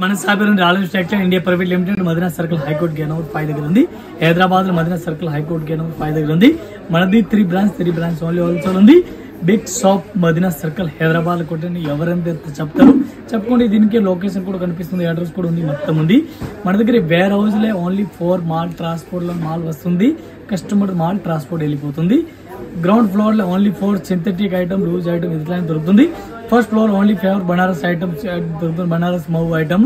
మన Sabir Aalayam structure India private limited Madina circle high court gate number 5 దగ్గర ఉంది. హైదరాబాద్ లో Madina circle high court gate number 5 దగ్గర ఉంది. మనది 3 బ్రాంచ్ ఓన్లీ హోల్సేల్ ఉంది. Big shop Madina circle Hyderabad కొట్టండి. ఎవరంటే చెప్తారు చెప్పుకోండి. దీనికి లొకేషన్ కూడా కనిపిస్తుంది, అడ్రస్ కూడా ఉంది, మొత్తం ఉంది. మన దగ్గర వేర్ హౌస్ లే ఓన్లీ 4 మాల్ ట్రాన్స్పోర్ట్ లో మాల్ వస్తుంది. కస్టమర్ మాల్ ట్రాన్స్పోర్ట్ వెళ్ళిపోతుంది. గ్రౌండ్ ఫ్లోర్ లో only 4 synthetic item, loose item ఇట్లా దొరుకుతుంది. First floor only 4 Banaras item దొరుకుతుంది, బనారస్ మౌ item.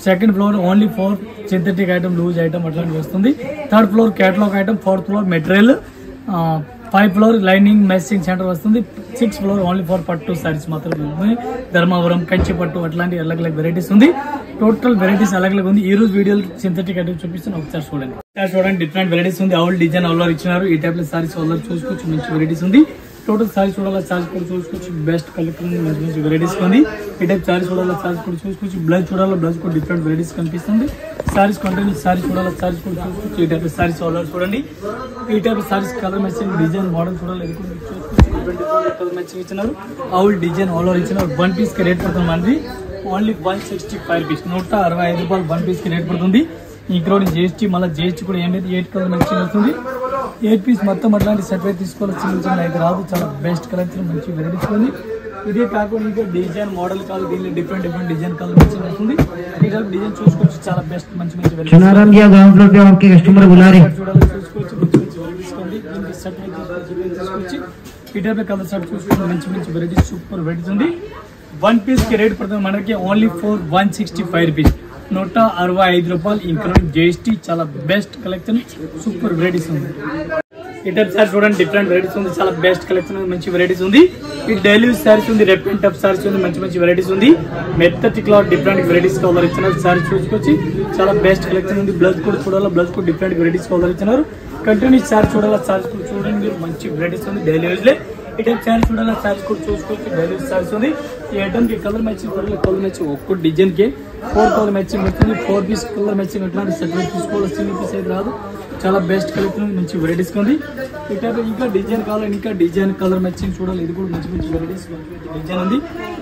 Second floor only 4 synthetic item, loose item అట్లాంటి వస్తుంది. Third floor catalogue item, 4th floor material, 5th floor lining మెస్సింగ్ సెంటర్ వస్తుంది. 6th ఫ్లోర్ ఓన్లీ 4 పట్టు సారీస్ మాత్రమే, ధర్మవరం కంచి పట్టు అట్లాంటి అలగ్ వెరైటీస్ ఉంది. టోటల్ వెరైటీస్ అలగ్ ఉంది. ఈ రోజు వీడియోలో సింథటిక్ ఐటమ్ చూపిస్తాను, ఒకసారి చూడండి. డిఫరెంట్ వెరైటీస్ ఉంది. ఆల్ డిజైన్ ఆల్ ఇచ్చినారు. ఈ టైప్ లో సారీస్ ఆల్ చూసుకోవచ్చు, మంచి వెరైటీస్ ఉంది. టోటల్ సారీస్ చూడాలి, చార్జ్ కూడా చూసుకోవచ్చు. బెస్ట్ కలెక్షన్ ఉంది, మంచి మంచి వెరైటీస్ ఉంది. ఈ టైప్ సారీస్ చూడాలి, చార్జ్ కూడా చూసుకోవచ్చు. బ్లౌజ్ చూడాలి, బ్లౌజ్ కూడా డిఫరెంట్ వెరైటీస్ కనిపిస్తుంది. సారీస్ కంటిన్యూ సారీస్ చూడాలి, చార్జ్ కూడా చూసుకోవచ్చు. ఈ టైప్ సారీస్ ఆల్ చూడండి. ఈ type saris colour matching design model చూడాలి, ఇది కూడా చూసుకోవచ్చు. డిఫరెంట్ కలర్ మ్యాచింగ్ ఇచ్చినారు. ఆల్ డిజైన్ ఆల్ ఇచ్చినారు. 1 పీస్ కి రేట్ పడుతుంది మనది ఓన్లీ 165 రూపీస్, 165 రూపాయలు 1 పీస్ కి రేట్ పడుతుంది. ఇంక్లూడింగ్ జిఎస్టీ, మళ్ళీ జిఎస్టీ కూడా ఏం లేదు. 8 కలర్ మ్యాచింగ్ వస్తుంది. 8 పీస్ మొత్తం అట్లాంటి సెట్ అయితే తీసుకోవాలి. చిన్న అయితే రాదు. చాలా బెస్ట్ కలెక్షన్, మంచి వెరైటీస్ ఉంది. ఇదే కాకుండా ఇంకా డిజైన్ మోడల్ కాదు, దీనిలో డిఫరెంట్ డిజైన్ కలర్ మ్యాచింగ్ వస్తుంది. ఈ డిజైన్ చూసుకోవచ్చు, చాలా బెస్ట్ మంచి వెరైటీస్ చూడాలి, చూసుకోవచ్చు. మంచి వెరైటీస్ ఉంది. దీనికి సెట్ తీసుకోవచ్చు. ఈ టైప్ కలర్ సెట్ చూసుకోవచ్చు, మంచి వెరైటీస్, సూపర్ వెరైటీస్ ఉంది. 1 పీస్ కి రేట్ పడుతుంది మనకి ఓన్లీ 165 రూపీస్, 165 రూపాయలు ఇంక్లూడింగ్ జిఎస్టీ. చాలా బెస్ట్ కలెక్షన్, సూపర్ వెరైటీస్ ఉంది. ఈ టైప్ సారీస్ చూడండి, డిఫరెంట్ వెరైటీస్ ఉంది. చాలా బెస్ట్ కలెక్షన్, మంచి వెరైటీస్ ఉంది. ఈ డైలీ యూజ్ సారీస్ ఉంది, రెప్ అండ్ టప్ సారీస్ ఉంది, మంచి వెరైటీస్ ఉంది. మెత్తటి క్లాత్ డిఫరెంట్ వెరైటీస్ కలర్ ఇచ్చినారు. సారీస్ చూసుకొచ్చి చాలా బెస్ట్ కలెక్షన్ ఉంది. బ్లౌజ్ కూడా చూడాలి, బ్లౌజ్ కూడా డిఫరెంట్ వెరైటీస్ కలర్ ఇచ్చినారు. కంటిన్యూ సారీస్ చూడాలి, సారీస్ కూడా చూడండి, మంచి వెరైటీస్ ఉంది. డైలీ యూజ్ లే ఈ టైప్ సారీస్ చూడాలి, సారీస్ కూడా చూసుకోవచ్చు. డైలీ యూజ్ సారీస్ ఉంది. ఈ ఐటమ్ కి కలర్ మ్యాచింగ్ కలర్ మ్యాచింగ్ ఒక్క డిజైన్ కి 4 కలర్ మ్యాచింగ్ వస్తుంది. 4 పీస్ కలర్ మ్యాచింగ్ అట్లాంటి సెపరేట్ తీసుకోవాలి, సింగిల్ పీస్ అయితే రాదు. చాలా బెస్ట్ కలెక్షన్, మంచి వెరైటీస్ ఉంది. ఈ టైప్ ఇంకా డిజైన్ కావాలి, ఇంకా డిజైన్ కలర్ మ్యాచింగ్ చూడాలి, ఇది కూడా మంచి వెరైటీస్, మంచి డిజైన్ ఉంది.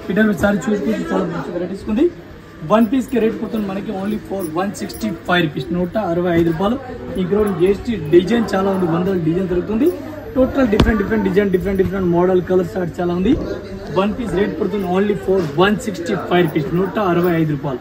ఈ టైప్ సారీ చూసుకోవచ్చు, చాలా మంచి వెరైటీస్ ఉంది. 1 పీస్ కి రేట్ పడుతుంది మనకి ఓన్లీ 165 రూపీస్, 165 రూపాయలు ఇంక్లూడింగ్ జిఎస్టీ. డిజైన్ చాలా ఉంది, 100 డిజైన్ దొరుకుతుంది. Total different design, different model colour chart చాలా ఉంది. 1 పీస్ రేట్ పడుతుంది ఓన్లీ 165 రూపీస్, 165 రూపాయలు.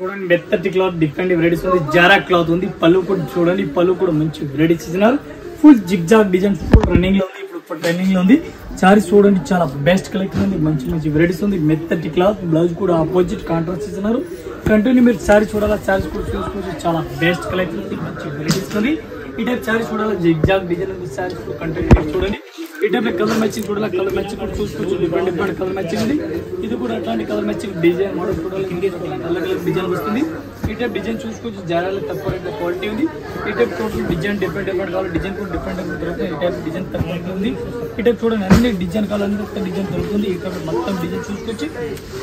చూడండి, మెత్తటి క్లాత్ డిఫరెంట్ వెరైటీస్ ఉంది. జారా క్లాత్ ఉంది. పళ్ళు కూడా చూడండి, పళ్ళు కూడా మంచి వెరైటీస్ ఇచ్చినారు. ఫుల్ జిగ్జాగ్ డిజైన్ రన్నింగ్ లో ఉంది, ఇప్పుడు ట్రెండింగ్ లో ఉంది. సారీస్ చూడండి, చాలా బెస్ట్ కలెక్షన్ ఉంది, మంచి వెరైటీస్ ఉంది. మెత్తటి క్లాత్, బ్లౌజ్ కూడా ఆపోజిట్ కాంట్రాస్ట్ ఇచ్చినారు. కంటిన్యూ మీరు సారీ చూడాలా, సారీస్ కూడా చూసుకోవచ్చు. చాలా బెస్ట్ కలెక్షన్ ఉంది, మంచి వెరైటీస్ ఉంది. ఈ టైప్ సారీస్ చూడాలి, జిగ్జాగ్ డిజైన్ ఉంది. సారీస్ కంటిన్యూ చూడండి. ఈ టైప్ కలర్ మ్యాచింగ్ చూడాలి, కలర్ మ్యాచింగ్ కూడా చూసుకోవచ్చు. డిఫరెంట్ కలర్ మ్యాచింగ్ ఉంది. ఇది కూడా అట్లాంటి కలర్ మ్యాచింగ్ డిజైన్ మోడల్ చూడాలి, ఇంకేజ్ అలగ్ డిజైన్ వస్తుంది. ఈ టైప్ డిజైన్ చూసుకోవచ్చు. జారాలు తక్కువ రేట్ క్వాలిటీ ఉంది. ఈ టైప్ టోటల్ డిజైన్ డిఫరెంట్ కావాలి, డిజైన్ కూడా డిఫరెంట్ దొరుకుతుంది. ఈ టైప్ డిజైన్ తక్కువ ఉంది. ఈ టైప్ చూడండి, అన్ని డిజైన్ కావాలంటే డిజైన్ దొరుకుతుంది. ఈ టైప్ మొత్తం డిజైన్ చూసుకోవచ్చు.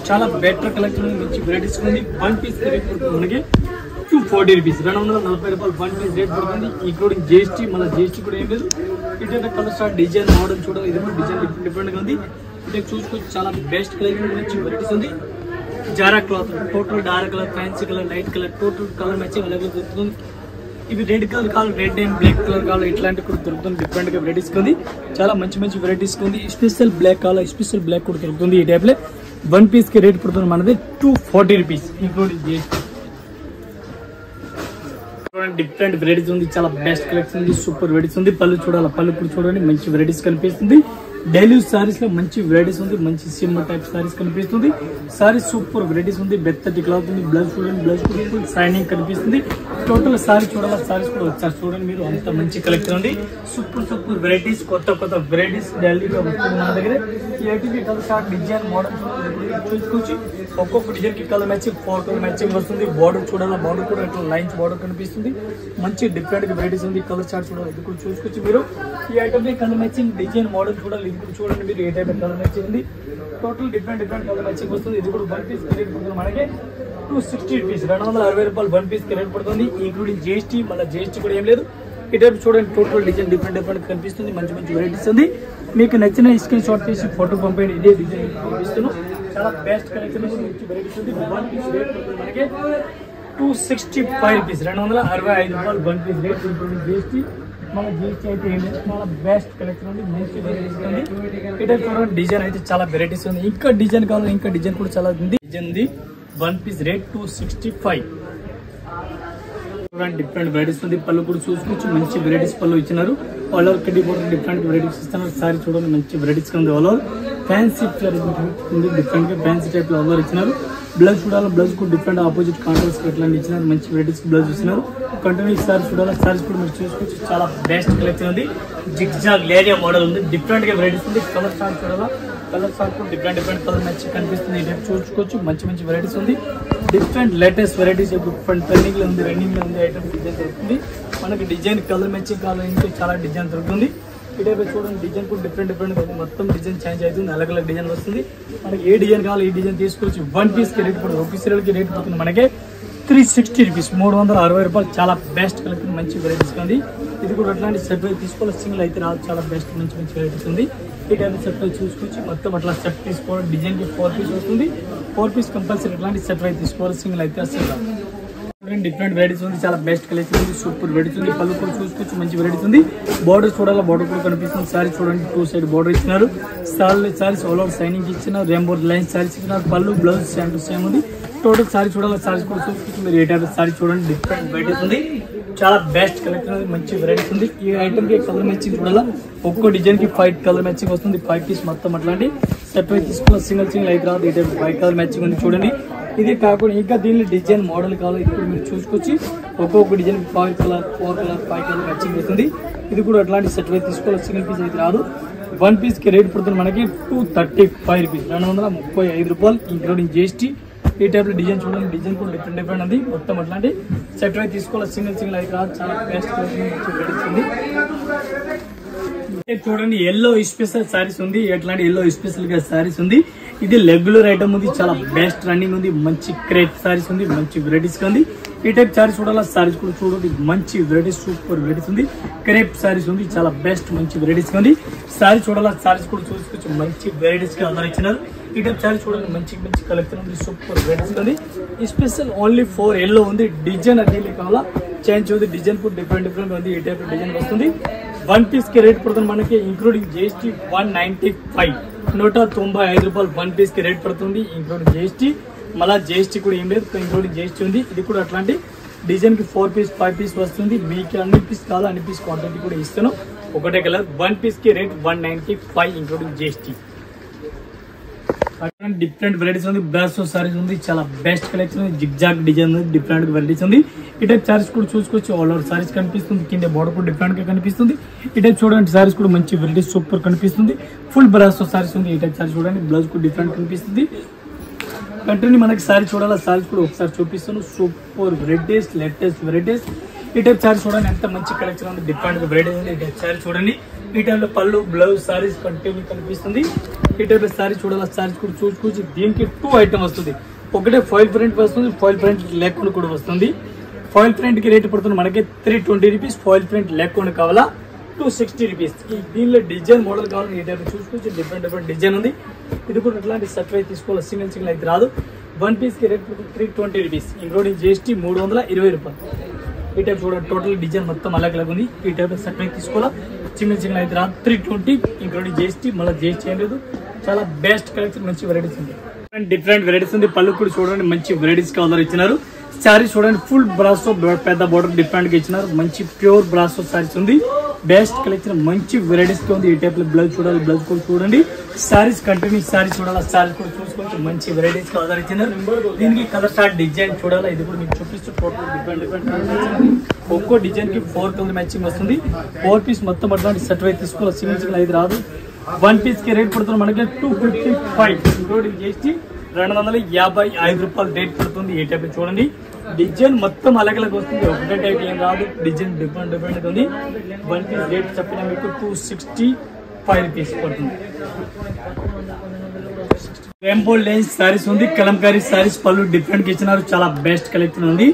చాలా బెటర్ కలెక్షన్ ఉంది, మంచి వెరైటీస్ ఉంది. 1 పీస్ రేట్ పడుతుంది మనకి 240 రూపీస్, 240 రూపాయలు 1 పీస్ రేట్ పడుతుంది ఇంక్లూడింగ్ జిఎస్టీ. మళ్ళీ జిఎస్టీ కూడా ఏం లేదు. ఇటు కలర్ స్టార్ట్ డిజైన్ మోడల్ చూడాలి, ఇది కూడా డిజైన్ డిఫరెంట్ గా ఉంది. ఇటు చూసుకోవచ్చు, చాలా బెస్ట్ కలెక్షన్, మంచి వెరైటీస్ ఉంది. Zara cloth total dark colour, fancy colour, light colour, total colour matching అలాగే దొరుకుతుంది. ఇవి రెడ్ కలర్ కావాలి, రెడ్ అండ్ బ్లాక్ కలర్ కావాలి, ఇట్లాంటి కూడా దొరుకుతుంది. డిఫరెంట్ గా వెరైటీస్ ఉంది. చాలా మంచి వెరైటీస్ ఉంది. స్పెషల్ బ్లాక్ కావాలి, స్పెషల్ బ్లాక్ కూడా దొరుకుతుంది. ఈ టైప్ లో 1 పీస్ కి రేట్ పడుతుంది మనది 240 rupees including GST. Different varieties ఉంది. చాలా బెస్ట్ కలెక్షన్ ఉంది, సూపర్ వెరైటీస్ ఉంది. పళ్ళు చూడాలి, పళ్ళు కూడా చూడండి, మంచి వెరైటీస్ కనిపిస్తుంది. డైలీ సారీస్ లో మంచి వెరైటీస్ ఉంది. మంచి సిమ్మర్ టైప్ సారీస్ కనిపిస్తుంది. సారీస్ సూపర్ వెరైటీస్ ఉంది. బెత్తటి క్లాత్ ఉంది. బ్లౌజ్ చూడండి, బ్లౌజ్ కూడా ఫుల్ షైనింగ్ కనిపిస్తుంది. టోటల్ సారీ చూడాలి, సారీస్ కూడా వచ్చారు చూడండి మీరు. అంత మంచి కలెక్షన్ ఉంది. సూపర్ వెరైటీస్, కొత్త వెరైటీస్ డైలీగా వస్తుంది మన దగ్గర. ఈ IT colour short design model చూసుకోవచ్చు. ఒక్కొక్క డిజైన్ కి కలర్ మ్యాచింగ్ 4 కలర్ మ్యాచింగ్ వస్తుంది. బార్డర్ చూడాలి, బార్డర్ కూడా ఇట్లా లైన్స్ బార్డర్ కనిపిస్తుంది. మంచి డిఫరెంట్ వెరైటీస్ ఉంది. కలర్ చార్ట్ చూడాలి, ఇది కూడా చూసుకోవచ్చు మీరు. ఈ item colour matching design model చూడాలి, ఇది కూడా చూడండి మీరు. ఏ టైప్ కలర్ మ్యాచింగ్ ఉంది. టోటల్ డిఫరెంట్ కలర్ మ్యాచింగ్ వస్తుంది. ఇది కూడా 1 పీస్ రేట్ పడుతుంది మనకి 260 రూపీస్, 260 రూపాయలు 1 పీస్ రేట్ పడుతుంది ఇంక్లూడింగ్ జిఎస్టీ. మళ్ళీ జిఎస్టీ కూడా ఏం లేదు. ఈ టైప్ చూడండి, టోటల్ డిజైన్ డిఫరెంట్ కనిపిస్తుంది. మంచి వెరైటీస్ ఉంది. మీకు నచ్చిన స్క్రీన్ షాట్ తీసి ఫోటో పంపండి. ఇదే డిజైన్ పంపిస్తున్నాను. చాలా బెస్ట్ కలెక్షన్ మంచి వెరైటీస్ ఉంది. వన్ పీస్ రేట్ మనకి 265 రూపీస్, 265 రూపాయలు వన్ పీస్ రేట్. GST మన GST అయితే ఏంటి, చాలా బెస్ట్ కలెక్షన్ ఉంది, మంచి వెరైటీస్ ఉంది. ఇటే చూడండి డిజైన్ అయితే చాలా వెరైటీస్ ఉంది. ఇంకా డిజైన్ కావాలి, ఇంకా డిజైన్ కూడా చాలా ఉంది. డిజైన్ ఉంది. One piece rate 265. చూడండి డిఫరెంట్ వెరైటీస్ ఉంది. పళ్ళు కూడా చూసుకోవచ్చు, మంచి వెరైటీస్ పళ్ళు ఇచ్చినారు. ఆల్ ఓవర్ కడ్డీ బోర్డర్ డిఫరెంట్ వెరైటీస్ ఇస్తున్నారు. సారీ చూడండి మంచి వెరైటీస్ ఉంది. ఆల్ ఓవర్ ఫ్యాన్సీ ఉంది, డిఫరెంట్ గా ఫ్యాన్సీ టైప్ లో ఆల్ ఓవర్ ఇచ్చినారు. బ్లౌజ్ చూడాలి, బ్లౌజ్ కూడా డిఫరెంట్ ఆపోజిట్ కాంట్రాస్ట్ ఇట్లాంటి ఇచ్చినారు. మంచి వెరైటీస్ బ్లౌజ్ ఇచ్చినారు. కంటిన్యూ సారీ చూడాలి, సారీస్ కూడా మీరు చూసుకోవచ్చు, చాలా బెస్ట్ కలెక్షన్ ఉంది. జిగ్జాగ్ లేరియా మోడల్ ఉంది, డిఫరెంట్ గా వెరైటీస్ ఉంది. కలర్ చార్ట్ చూడాలా, కలర్ చార్ట్ కూడా డిఫరెంట్ కలర్ మంచి కనిపిస్తుంది. చూసుకోవచ్చు, మంచి మంచి వెరైటీస్ ఉంది. Different latest varieties different trending లో ఉంది, రన్నింగ్ లో ఉంది. ఐటమ్ డిజైన్ దొరుకుతుంది మనకి. డిజైన్ కలర్ మ్యాచింగ్ కావాలి, ఇంకా చాలా డిజైన్ దొరుకుతుంది. ఇటైపు చూడండి డిజైన్ కూడా డిఫరెంట్ మొత్తం డిజైన్ చేంజ్ అవుతుంది. అలగ్ డిజైన్ వస్తుంది మనకి. ఏ డిజైన్ కావాలి ఈ డిజైన్ తీసుకోవచ్చు. వన్ పీస్ కి రేట్ పడుతుంది, ఒక సీరియల్ కి రేట్ పడుతుంది మనకి 360 రూపీస్, 360 రూపాయలు. చాలా బెస్ట్ కలెక్షన్, మంచి వెరైటీస్ ఉంది. ఇది కూడా అట్లాంటి సెట్ వైజ్ తీసుకోవాలి, సింగిల్ అయితే రాదు. చాలా బెస్ట్ మంచి మంచి వెరైటీస్ ఉంది. ఈ టైప్ సెట్ వైజ్ చూసుకోవచ్చు. మొత్తం అట్లా సెట్ తీసుకోవాలి. డిజైన్ కి 4 పీస్ వస్తుంది. 4 పీస్ కంపల్సరీ ఇట్లాంటి సెట్ వైజ్ తీసుకోవాలి, సింగిల్ అయితే అసలు. డిఫరెంట్ వెరైటీస్ ఉంది, చాలా బెస్ట్ కలెక్షన్ ఉంది. సూపర్ వెరైటీస్ ఉంది. పళ్ళు కూడా చూసుకోవచ్చు, మంచి వెరైటీస్ ఉంది. బార్డర్ చూడాలి, బార్డర్ కూడా కనిపిస్తుంది. సారీ చూడండి, 2 సైడ్ బార్డర్ ఇచ్చినారు. సారీస్ ఆల్ ఓవర్ సైనింగ్ ఇచ్చినారు. రెయిన్బో లైన్స్ సారీస్ ఇచ్చినారు. పళ్ళు బ్లౌజ్ సేమ్ టు సేమ్ ఉంది. టోటల్ సారీ చూడాలి, సారీస్ కూడా చూసుకోవచ్చు. మీరు ఏ టైప్ సారీ చూడండి, డిఫరెంట్ వెరైటీస్ ఉంది. చాలా బెస్ట్ కలెక్షన్ ఉంది, మంచి వెరైటీస్ ఉంది. ఈ ఐటమ్ కి కలర్ మ్యాచింగ్ చూడాలా, ఒక్కో డిజైన్ కి 5 కలర్ మ్యాచింగ్ వస్తుంది. 5 పీస్ మొత్తం అట్లాంటి సెట్ వైజ్ తీసుకోవాలి, సింగిల్ అయితే రాదు. ఈ టైప్ 5 కలర్ మ్యాచింగ్ ఉంది చూడండి. ఇది కాకుండా ఇంకా దీనిలో డిజైన్ మోడల్ కావాలి, ఇప్పుడు మీరు చూసుకోవచ్చు. ఒక్కొక్క design 5 colour 4 colour 5 colour matching అవుతుంది. ఇది కూడా అట్లాంటి సెట్ వైజ్ తీసుకోవాలి, సింగిల్ పీస్ అయితే రాదు. వన్ పీస్ కి రేట్ పడుతుంది మనకి 235 రూపీస్, 235 రూపాయలు ఇంక్లూడింగ్ GST. ఈ టైప్ లో డిజైన్ చూడండి, డిజైన్ కూడా డిఫరెంట్ ఉంది. మొత్తం అట్లాంటి సెట్ వైజ్ తీసుకోవాలి, సింగిల్ అయితే రాదు. చాలా బెస్ట్ ఉంది. చూడండి ఎల్లో స్పెషల్ సారీస్ ఉంది. ఎట్లాంటి ఎల్లో స్పెషల్ గా సారీస్ ఉంది. ఇది రెగ్యులర్ ఐటమ్ ఉంది, చాలా బెస్ట్ రన్నింగ్ ఉంది. మంచి క్రేప్ సారీస్ ఉంది, మంచి వెరైటీస్ ఉంది. ఈ టైప్ సారీస్ చూడాలా, సారీస్ కూడా చూడండి, మంచి వెరైటీస్, సూపర్ వెరైటీస్ ఉంది. క్రేప్ సారీస్ ఉంది, చాలా బెస్ట్ మంచి వెరైటీస్ ఉంది. సారీ చూడాలా, సారీస్ కూడా చూసుకోవచ్చు, మంచి వెరైటీస్ గా అందరూ ఇచ్చినారు. ఈ టైప్ సారీ చూడండి, మంచి మంచి కలెక్షన్ ఉంది, సూపర్ వెరైటీస్ ఉంది. ఈ స్పెషల్ ఓన్లీ 4 ఎల్లో ఉంది. డిజైన్ అది కావాలా చేంజ్ ఉంది, డిజైన్ కూడా డిఫరెంట్ ఉంది. ఈ టైప్ డిజైన్ వస్తుంది. వన్ పీస్ కి రేట్ పడుతుంది మనకి ఇంక్లూడింగ్ GST 195, 195 రూపాయలు వన్ పీస్ కి రేట్ పడుతుంది ఇంక్లూడింగ్ GST. మళ్ళీ GST కూడా ఏం లేదు, ఇంక్లూడింగ్ GST ఉంది. ఇది కూడా అట్లాంటి డిజైన్ కి 4 పీస్ 5 పీస్ వస్తుంది. మీకు అన్ని పీస్ కావాలా అన్ని పీస్ క్వాంటిటీ కూడా ఇస్తాను. ఒకటే కలర్. వన్ పీస్ కి rate 195 including GST. Different varieties ఉంది. బ్రాసో సారీస్ ఉంది, చాలా బెస్ట్ కలెక్షన్ ఉంది. జిగ్జాగ్ డిజైన్ ఉంది, డిఫరెంట్ వెరైటీస్ ఉంది. ఈ టైప్ సారీస్ కూడా చూసుకోవచ్చు. ఆల్ ఓవర్ సారీస్ కనిపిస్తుంది. కింద బార్డర్ కూడా డిఫరెంట్ గా కనిపిస్తుంది. ఈ టైప్ చూడండి, సారీస్ కూడా మంచి వెరైటీస్ సూపర్ కనిపిస్తుంది. ఫుల్ బ్రాసో సారీస్ ఉంది. ఈ టైప్ సారీస్ చూడండి, బ్లౌజ్ కూడా డిఫరెంట్ కనిపిస్తుంది. కంటిన్యూ మనకి సారీ చూడాలా, సారీస్ కూడా ఒకసారి చూపిస్తాను. Super varieties, latest varieties. ఈ టైప్ సారీస్ చూడండి, ఎంత మంచి కలెక్షన్ ఉంది, డిఫరెంట్ వెరైటీస్ ఉంది. ఈ టైప్ సారీ చూడండి. ఈ టైప్ లో పళ్ళు బ్లౌజ్ సారీస్ కంటిన్యూ కనిపిస్తుంది. ఈ టైప్ సారీ చూడాలి, సారీస్ కూడా చూసుకోవచ్చు. దీనికి 2 ఐటమ్ వస్తుంది. ఒకటే ఫాయిల్ ప్రింట్ వస్తుంది, ఫాయిల్ ప్రింట్ లేకుండా కూడా వస్తుంది. ఫాయిల్ ప్రింట్ కి రేట్ పడుతుంది మనకి 320 రూపీస్. ఫాయిల్ ప్రింట్ లేకుండా కావాలా 260 రూపీస్. దీనిలో డిజైన్ మోడల్ కావాలి, ఈ టైప్ చూసుకోవచ్చు. డిఫరెంట్ డిజైన్ ఉంది. ఇది కూడా ఇట్లాంటి సెట్ వైజ్ తీసుకోవాలి, సింగిల్ అయితే రాదు. వన్ పీస్ కి రేట్ పడుతుంది 320 రూపీస్ ఇంక్లూడింగ్ GST 320 రూపాయలు. ఈ టైప్ చూడండి, టోటల్ డిజైన్ మొత్తం అలాగే ఉంది. ఈ టైప్ సెట్ వైజ్ తీసుకోవాలా, సింగిల్ అయితే రాదు. 320 ఇంక్లూడింగ్ GST, మళ్ళీ GST ఏం లేదు. చాలా బెస్ట్ కలెక్షన్, మంచి వెరైటీస్ ఉంది. డిఫరెంట్ వెరైటీస్ ఉంది. పళ్ళు కూడా చూడండి, మంచి వెరైటీస్ కలర్ ఇచ్చినారు. సారీ చూడండి, ఫుల్ బ్రాసో పెద్ద బార్డర్ డిఫరెంట్ గా ఇచ్చినారు. మంచి ప్యూర్ బ్రాసో సారీస్ ఉంది. బెస్ట్ కలెక్షన్, మంచి వెరైటీస్ తో ఉంది. ఈ టైప్ లో బ్లౌజ్ చూడాలి, బ్లౌజ్ కూడా చూడండి. సారీస్ కంటిన్యూ సారీస్ చూడాలి, సారీస్ కూడా చూసుకోవచ్చు. మంచి వెరైటీస్ కలర్ ఇచ్చినారు. దీనికి కలర్ స్టార్ట్ డిజైన్ చూడాలి. ఇది కూడా మీకు చూపిస్తూ టోటల్ డిఫరెంట్ ఒక్కో డిజైన్ కి 4 కలర్ మ్యాచింగ్ వస్తుంది. 4 పీస్ మొత్తం అట్లాంటి సెట్ వైజ్ తీసుకోవాలి, సింగిల్ అయితే రాదు. వన్ పీస్ కి రేట్ పడుతుంది మనకి 255 ఇంక్లూడింగ్ GST 255 రూపాయలు రేట్ పడుతుంది. ఈ టైప్ చూడండి, డిజైన్ మొత్తం అలాగే వస్తుంది. ఒకటే టైప్ ఏం రాదు, డిజైన్ డిఫరెంట్ ఉంది. వన్ పీస్ రేట్ చెప్పిన మీకు 265 రూపీస్ పడుతుంది. రెయిన్బో లైన్స్ సారీస్ ఉంది, కలంకారీ సారీస్ పళ్ళు డిఫరెంట్ గా ఇచ్చినారు. చాలా బెస్ట్ కలెక్షన్ ఉంది.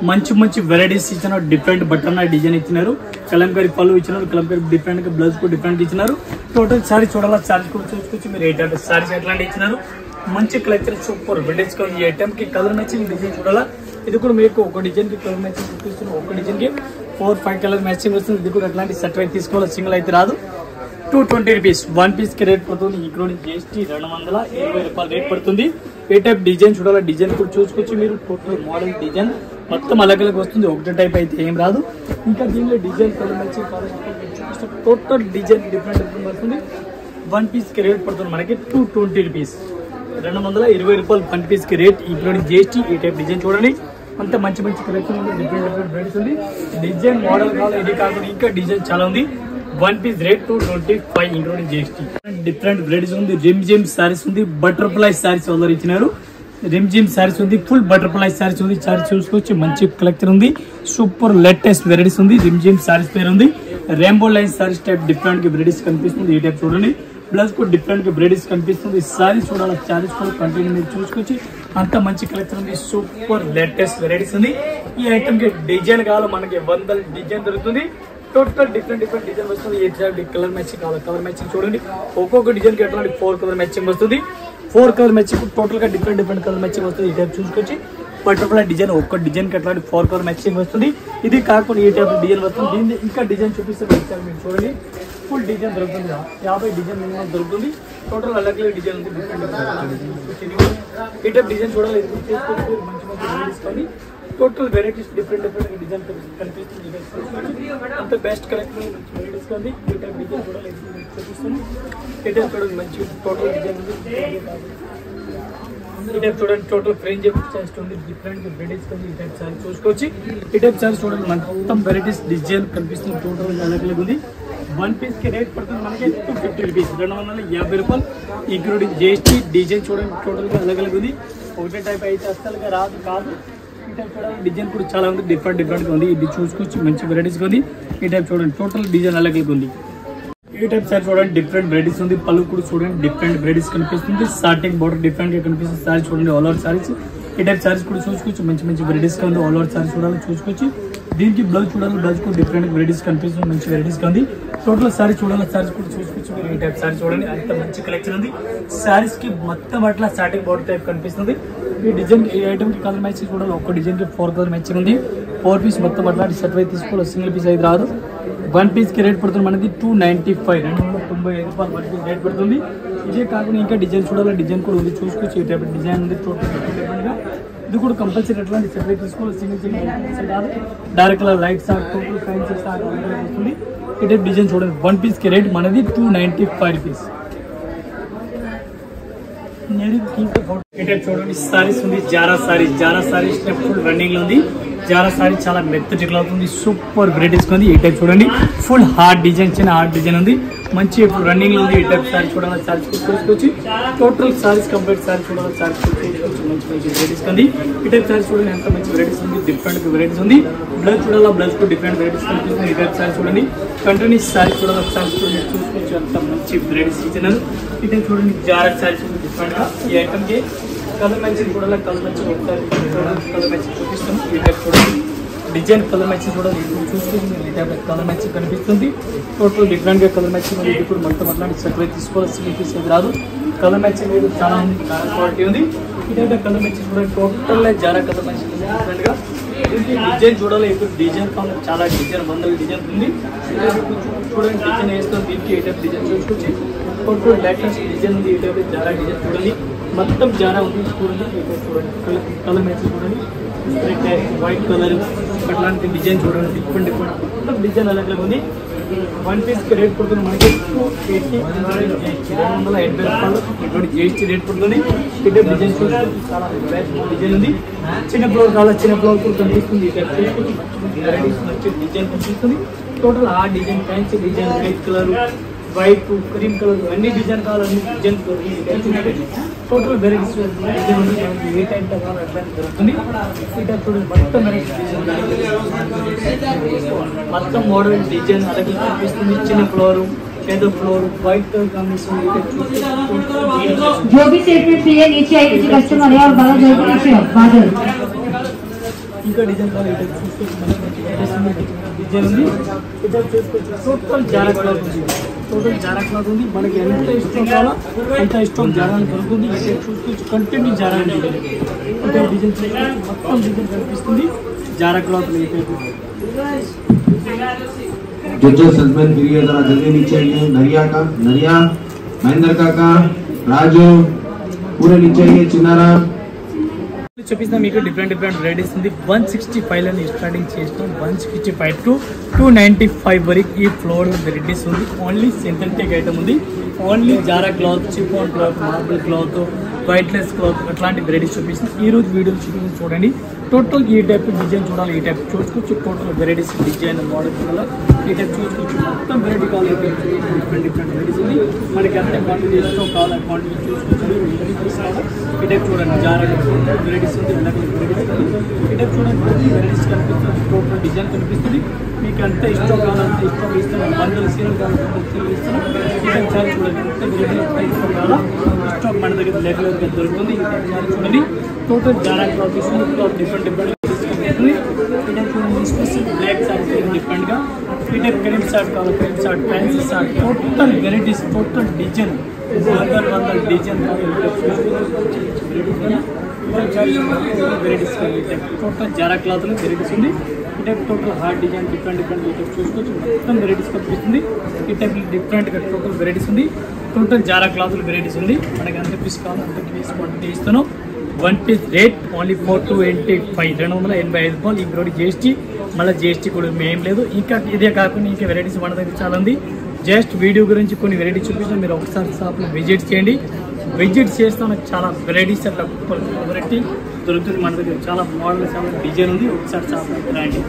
మంచి వెరైటీస్ ఇచ్చినారు. డిఫరెంట్ బటన్ డిజైన్ ఇచ్చినారు. కలంకారీ పళ్ళు ఇచ్చినారు. కలంకారీ డిఫరెంట్ గా బ్లౌజ్ కూడా డిఫరెంట్ ఇచ్చినారు. టోటల్ సారీ చూడాలా, సారీస్ కూడా చూసుకోవచ్చు. మీరు ఏ టైప్ సారీస్ ఎట్లాంటి ఇచ్చినారు. మంచి కలెక్షన్ సూపర్ వెరైటీస్ గా ఈ ఐటమ్ కి కలర్ మ్యాచింగ్ డిజైన్ చూడాలా ఇది కూడా మీకు ఒక డిజైన్ కి కలర్ మ్యాచింగ్ చూపిస్తున్నాం ఒక డిజైన్ కి 4-5 కలర్ మ్యాచింగ్ వస్తుంది ఇది కూడా అట్లాంటి సెట్ అయితే తీసుకోవాలి సింగిల్ అయితే రాదు 220 రూపీస్ 1 పీస్ కి రేట్ పడుతుంది ఇంక్లూడింగ్ GST 220 రూపాయలు రేట్ పడుతుంది ఏ టైప్ డిజైన్ చూడాలా డిజైన్ కూడా చూసుకోవచ్చు మీరు టోటల్ మోడల్ డిజైన్ మొత్తం అలగ్ వస్తుంది ఒకటే టైప్ అయితే ఏం రాదు ఇంకా దీనిలో డిజైన్ కలర్ మ్యాచింగ్ చూపిస్తే టోటల్ డిజైన్ డిఫరెంట్ వస్తుంది 1 పీస్ కి రేట్ పడుతుంది మనకి 220 రూపీస్ 220 రూపాయలు 1 పీస్ కి రేట్ ఇంక్లూడింగ్ GST ఈ టైప్ డిజైన్ చూడండి అంత మంచి కలెక్షన్ ఉంది డిఫరెంట్ వెరైటీస్ ఉంది డిజైన్ మోడల్ కావాలి ఇది కాకుండా ఇంకా డిజైన్ చాలా ఉంది 1 piece rate 225 including GST different varieties ఉంది రిమ్ సారీస్ ఉంది బటర్ఫ్లై సారీస్ ఆల్రెడీ ఇచ్చినారు రిమ్ సారీస్ ఉంది ఫుల్ బటర్ఫ్లై సారీస్ ఉంది సారీ చూసుకోవచ్చు మంచి కలెక్షన్ ఉంది సూపర్ లేటెస్ట్ వెరైటీస్ ఉంది రిమ్ సారీస్ పేరు ఉంది rainbow line saris type different varieties కనిపిస్తుంది ఈ టైప్ చూడండి ప్లస్ కూడా డిఫరెంట్ వెరైటీస్ కనిపిస్తుంది సారీస్ చూడాలి సారీస్ కూడా కంటిన్యూ మీరు చూసుకోవచ్చు అంత మంచి కలెక్షన్ ఉంది సూపర్ లేటెస్ట్ వెరైటీస్ ఉంది ఈ ఐటమ్ కి డిజైన్ కావాలి మనకి 100 డిజైన్ దొరుకుతుంది టోటల్ డిఫరెంట్ డిజైన్ వస్తుంది ఏ కలర్ మ్యాచింగ్ కావాలి కలర్ మ్యాచింగ్ చూడండి ఒక్కొక్క డిజైన్ కి ఎట్లాంటి 4 కలర్ మ్యాచింగ్ వస్తుంది 4 కలర్ మ్యాచింగ్ టోటల్ గా డిఫరెంట్ కలర్ మ్యాచింగ్ వస్తుంది ఈ టైప్ చూసుకోవచ్చు బటర్ఫ్లై డిజైన్ ఒక్క డిజైన్ కి అట్లాంటి 4 కలర్ మ్యాచింగ్ వస్తుంది ఇది కాకుండా ఈ టైప్ డిజైన్ వస్తుంది దీన్ని ఇంకా డిజైన్ చూపిస్తే మీరు చూడండి ఫుల్ డిజైన్ దొరుకుతుంది 50 డిజైన్ మినిమం దొరుకుతుంది టోటల్ అలగ్ డిజైన్ ఉంది డిఫరెంట్ ఈ టైప్ డిజైన్ చూడాలి మంచి టోటల్ వెరైటీస్ డిఫరెంట్ డిజైన్ కనిపిస్తుంది అంత బెస్ట్ కలెక్షన్ వెరైటీస్ ఉంది ఈ టైప్ డిజైన్ చూడాలి చూపిస్తాను ఈ టైప్ చూడండి మంచి టోటల్ డిజైన్ ఉంది ఈ టైప్ చూడండి టోటల్ ఫ్రేంజ్ ఉంది డిఫరెంట్ వెరైటీస్ ఈ టైప్ సారీ చూసుకోవచ్చు ఈ టైప్ సారీ చూడండి మొత్తం వెరైటీస్ డిజైన్ కనిపిస్తుంది టోటల్ అలగ్ ఉంది 1 పీస్ కి రేట్ పడుతుంది మనకి 250 రూపీస్ 250 రూపాయలు ఇంక్లూడింగ్ GST డిజైన్ చూడండి టోటల్ గా అలగ్ ఉంది ఒకటే టైప్ అయితే అస్సలుగా రాదు కాదు ఈ టైప్ చూడండి డిజైన్ కూడా చాలా ఉంది డిఫరెంట్ ఉంది ఇది చూసుకోవచ్చు మంచి వెరైటీస్ ఉంది ఈ టైప్ చూడండి టోటల్ డిజైన్ అలగ్ ఉంది ఈ టైప్ సారీ చూడండి డిఫరెంట్ వెరైటీస్ ఉంది పళ్ళు కూడా చూడండి డిఫరెంట్ వెరైటీస్ కనిపిస్తుంది స్టార్టింగ్ బోర్డర్ డిఫరెంట్ గా కనిపిస్తుంది సారీ చూడండి ఆల్ ఓవర్ సారీస్ ఈ టైప్ సారీస్ కూడా చూసుకోవచ్చు మంచి వెరైటీస్ ఉంది ఆల్ ఓవర్ సారీ చూడాలి చూసుకోవచ్చు దీనికి బ్లౌజ్ చూడాలి బ్లౌజ్ కూడా డిఫరెంట్ వెరైటీస్ కనిపిస్తుంది మంచి వెరైటీస్ ఉంది టోటల్ సారీ చూడాలి సారీస్ కూడా చూసుకోవచ్చు ఈ టైప్ సారీ చూడండి అంత మంచి కలెక్షన్ ఉంది సారీస్ కి మొత్తం అట్లా స్టార్టింగ్ బోర్డర్ టైప్ కనిపిస్తుంది ఈ డిజైన్ ఈ ఐటమ్ కి కలర్ మ్యాచింగ్ చూడాలి ఒక్క డిజైన్ కి 4 కలర్ మ్యాచింగ్ ఉంది 4 పీస్ మొత్తం అట్లాంటి సెట్ అయితే తీసుకోవాలి సింగిల్ పీస్ అయితే రాదు 1 పీస్ కి రేట్ పడుతుంది మనకి 295 295 రూపాయలు 1 పీస్ రేట్ పడుతుంది ఇదే కాకుండా ఇంకా డిజైన్ చూడాలి డిజైన్ కూడా ఉంది చూసుకోవచ్చు ఈ టైప్ డిజైన్ ఉంది టోటల్ డిఫరెంట్ గా ఇది కూడా కంపల్సరీ ఎట్లాంటి సెట్ అయితే తీసుకోవాలి సింగిల్ కాదు dark colour light sir total fancy sir వస్తుంది ఈ టైప్ డిజైన్ చూడండి 1 పీస్ కి రేట్ మనది 295 రూపీస్ చూడండి సారీస్ ఉంది జారా సారీస్ ఫుల్ రన్నింగ్ లో ఉంది జారా సారీ చాలా మెత్తటి క్లాత్ ఉంది సూపర్ వెరైటీస్ ఉంది ఈ టైప్ చూడండి ఫుల్ హార్డ్ డిజైన్ చిన్న హార్డ్ డిజైన్ ఉంది మంచి రన్నింగ్ లో ఉంది ఈ టైప్ సారీ చూడాలి సారీస్ చూసుకోవచ్చు టోటల్ సారీస్ కంప్లీట్ సారీ చూడాలి సారీస్ చూసుకోవచ్చు మంచి వెరైటీస్ ఉంది ఈ టైప్ సారీస్ చూడండి ఎంత మంచి వెరైటీస్ ఉంది డిఫరెంట్ వెరైటీస్ ఉంది బ్లౌజ్ చూడాలా బ్లౌజ్ కూడా డిఫరెంట్ వెరైటీస్ కనిపిస్తుంది ఈ టైప్ సారీ చూడండి కంటిన్యూస్ సారీ చూడాలి సారీస్ చూడండి చూసుకోవచ్చు అంత మంచి వెరైటీస్ ఇచ్చినారు ఈ టైప్ చూడండి జారా సారీస్ డిఫరెంట్ గా ఈ ఐటమ్ కి కలర్ మ్యాచింగ్ చూడాలి కలర్ మ్యాచింగ్ ఒకసారి కలర్ మ్యాచింగ్ చూపిస్తాం ఈ టైప్ చూడండి డిజైన్ కలర్ మ్యాచింగ్ చూడాలి చూసుకుంటుంది ఈ టైప్ కలర్ మ్యాచింగ్ కనిపిస్తుంది టోటల్ డిఫరెంట్ గా కలర్ మ్యాచింగ్ ఉంది ఇప్పుడు మొత్తం అట్లాంటి సెపరేట్ తీసుకోవాలి సింగిల్ పీస్ రాదు కలర్ మ్యాచింగ్ చాలా క్వాలిటీ ఉంది ఈ టైప్ కలర్ మ్యాచింగ్ చూడండి total Zara colour matching different గా డిజైన్ చూడాలి ఇప్పుడు డిజైన్ చాలా డిజైన్ 100 డిజైన్ ఉంది చూడండి డిజైన్ వేస్తాం దీనికి ఏ టైప్ డిజైన్ చూసుకోవచ్చు టోటల్ లేటెస్ట్ డిజైన్ ఉంది ఈ టైప్ జారా డిజైన్ చూడండి మొత్తం జారా ఉంది చూడండి చూడండి కలర్ మ్యాచింగ్ చూడండి వైట్ కలర్ అట్లాంటి డిజైన్ చూడండి డిఫరెంట్ మొత్తం డిజైన్ అలగ్ ఉంది 1 పీస్ కి రేట్ పడుతుంది మనకి 280 రూపాయలు ఇటువంటి GST రేట్ పడుతుంది ఈ టైప్ డిజైన్ చూసుకోవచ్చు చాలా డిజైన్ ఉంది చిన్న ఫ్లోర్ కావాలి చిన్న ఫ్లోర్ కూడా కనిపిస్తుంది ఈ టైప్ చూసుకోవచ్చు డిజైన్ కనిపిస్తుంది టోటల్ ఆ design fancy design white colour white cream colour అన్ని డిజైన్ కావాలన్నీ డిజైన్ టోటల్ వెరైటీస్ ఏ టైప్ దొరుకుతుంది ఈ టైప్ చూడండి మొత్తం వెరైటీస్ మొత్తం మోడల్ డిజైన్ అలాగే కనిపిస్తుంది చిన్న ఫ్లోర్ पेदो फ्लोर व्हाइट कलर कॉम्बिनेशन जो भी सेट में चाहिए नीचे आइए किसी कस्टमर है और बादल जल्दी नीचे बादल ఇంకా డిజైన్ కావాలి ఈ టైప్ చూసుకోవచ్చు. డిజైన్ ఉంది ఈ టైప్ చూసుకోవచ్చు. టోటల్ జారా క్లాత్ ఉంది. టోటల్ జారా క్లాత్ ఉంది. మనకి ఎంత ఇష్టం కావాలో అంత ఇష్టం జారా దొరుకుతుంది. ఈ టైప్ చూసుకోవచ్చు. కంటిన్యూ జారా ఉంటుంది. ఈ టైప్ డిజైన్ చూసుకోవచ్చు. మొత్తం డిజైన్ కనిపిస్తుంది జారా క్లాత్ ఈ టైప్. जजेस हस्बैंड फिर जरा जल्दी नीचे आइए. नरिया महेंद्र काका राजू पूरे नीचे आइए. चिन्नारा చూపిస్తాం మీకు డిఫరెంట్ వెరైటీస్ ఉంది. 165 అని స్టార్టింగ్ చేస్తాం. 165 to 295 వరకు ఈ ఫ్లోర్ వెరైటీస్ ఉంది. ఓన్లీ సింథెటిక్ ఐటమ్ ఉంది. Only Zara cloth, chiffon cloth, marble cloth, వైట్లెస్ క్లాత్ అట్లాంటి వెరైటీస్ చూపిస్తాం. ఈ రోజు వీడియోలు చూడండి. టోటల్ ఈ టైప్ డిజైన్ చూడాలి. ఈ టైప్ చూసుకోవచ్చు. టోటల్ వెరైటీస్ డిజైన్ మోడల్ చూడాలి. ఈ టైప్ చూసుకోవచ్చు. మొత్తం వెరైటీ కావాలి. డిఫరెంట్ వెరైటీస్ ఉంది. మనకి ఎంత క్వాంటిటీ ఇష్టం కావాలి క్వాంటిటీ చూసుకోవచ్చు. ఈ టైప్ చూడండి. జారా వెరైటీస్ ఉంది. ఈ టైప్ చూడండి. వెరైటీస్ కనిపిస్తుంది. టోటల్ డిజైన్ కనిపిస్తుంది. మీకు ఎంత ఇష్టం కావాలంత ఇష్టం ఇస్తున్నాం. బండల్ సీల్ కావాలి ఇస్తున్నాం. ఈ టైప్ చాలా చూడండి. ఎంత వెరైటీ ఎంత ఇష్టం కావాలో ఇష్టం మన దగ్గర రెగ్యులర్గా దొరుకుతుంది. ఈ టైప్ చాలా చూడండి. టోటల్ జారా క్లాత్ ఇస్తుంది. క్లాత్ డిఫరెంట్ కనిపిస్తుంది. ఈ టైప్ చూడండి. స్పెషల్ బ్లాక్ షార్ట్ డిఫరెంట్గా. ఈ టైప్ క్రీమ్ షార్ట్ కావాలి. Cream short, fancy short, total varieties, total design వందల design varieties total Zara cloth లో వెరైటీస్ ఉంది. ఈ type total hard design different ఈ టైప్ చూసుకోవచ్చు. మొత్తం వెరైటీస్ కనిపిస్తుంది. ఈ టైప్ డిఫరెంట్గా టోటల్ వెరైటీస్ ఉంది. టోటల్ జారా క్లాత్ వెరైటీస్ ఉంది. మనకి ఎంత పీస్ కావాలో అంత పీస్ క్వాంటిటీ ఇస్తున్నాం. 1 పీస్ రేట్ ఓన్లీ 425 285 ఇంకోటి GST. మళ్ళీ GST కూడా ఏం లేదు. ఇంకా ఇదే కాకుండా ఇంకా వెరైటీస్ మన దగ్గర చాలా ఉంది. జస్ట్ వీడియో గురించి కొన్ని వెరైటీస్ చూపిస్తాం. మీరు ఒకసారి షాప్లో విజిట్ చేయండి. విజిట్ చేస్తే మనకు చాలా వెరైటీస్ అట్లా వెరైటీ దొరుకుతుంది. మన దగ్గర చాలా మోడల్ చాలా డిజైన్ ఉంది. ఒకసారి షాప్లో రండి.